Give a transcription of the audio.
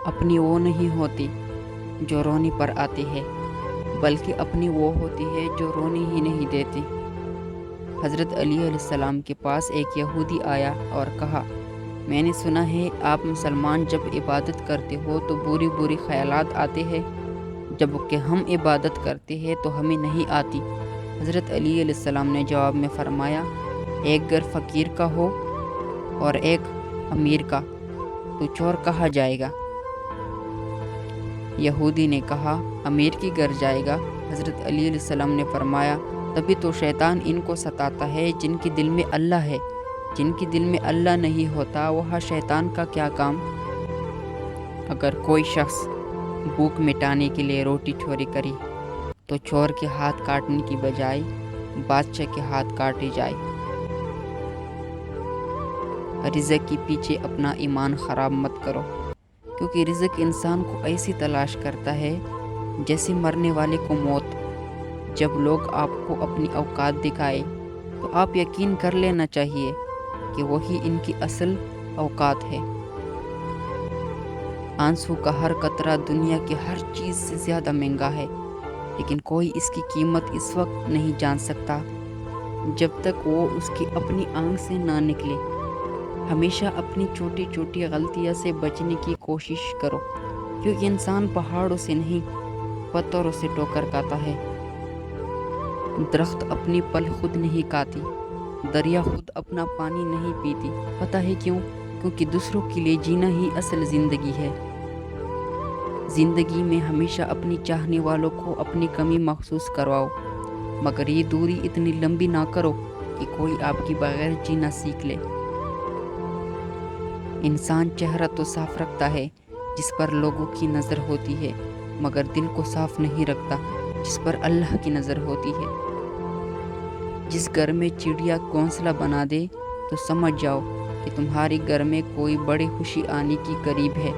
اپنی وہ نہیں ہوتی جو رونے پر آتی ہے، بلکہ اپنی وہ ہوتی ہے جو رونے ہی نہیں دیتی۔ حضرت علی علیہ السلام کے پاس ایک یہودی آیا اور کہا، میں نے سنا ہے آپ مسلمان جب عبادت کرتے ہو تو بری بری خیالات آتے ہیں، جبکہ ہم عبادت کرتے ہیں تو ہمیں نہیں آتی۔ حضرت علی علیہ السلام نے جواب میں فرمایا، ایک گھر فقیر کا ہو اور ایک امیر کا تو چور کہا جائے گا؟ یہودی نے کہا، امیر کی گھر جائے گا۔ حضرت علی علیہ السلام نے فرمایا، تبھی تو شیطان ان کو ستاتا ہے جن کے دل میں اللہ ہے، جن کے دل میں اللہ نہیں ہوتا وہاں شیطان کا کیا کام؟ اگر کوئی شخص بھوک مٹانے کے لیے روٹی چوری کرے تو چور کے ہاتھ کاٹنے کی بجائے بادشاہ کے ہاتھ کاٹے جائے۔ رزق کے پیچھے اپنا ایمان خراب مت کرو، کیونکہ رزق انسان کو ایسی تلاش کرتا ہے جیسے مرنے والے کو موت۔ جب لوگ آپ کو اپنی اوقات دکھائے تو آپ یقین کر لینا چاہیے کہ وہی ان کی اصل اوقات ہے۔ آنسو کا ہر قطرہ دنیا کی ہر چیز سے زیادہ مہنگا ہے، لیکن کوئی اس کی قیمت اس وقت نہیں جان سکتا جب تک وہ اس کی اپنی آنکھ سے نہ نکلے۔ ہمیشہ اپنی چھوٹی چھوٹی غلطیوں سے بچنے کی کوشش کرو، کیونکہ انسان پہاڑوں سے نہیں پتھروں سے ٹھوکر کھاتا ہے۔ درخت اپنی پل خود نہیں کھاتی، دریا خود اپنا پانی نہیں پیتی۔ پتہ ہے کیوں؟ کیونکہ دوسروں کے لیے جینا ہی اصل زندگی ہے۔ زندگی میں ہمیشہ اپنی چاہنے والوں کو اپنی کمی محسوس کرواؤ، مگر یہ دوری اتنی لمبی نہ کرو کہ کوئی آپ کے بغیر جینا سیکھ لے۔ انسان چہرہ تو صاف رکھتا ہے جس پر لوگوں کی نظر ہوتی ہے، مگر دل کو صاف نہیں رکھتا جس پر اللہ کی نظر ہوتی ہے۔ جس گھر میں چڑیا گھونسلہ بنا دے تو سمجھ جاؤ کہ تمہارے گھر میں کوئی بڑی خوشی آنے کی قریب ہے۔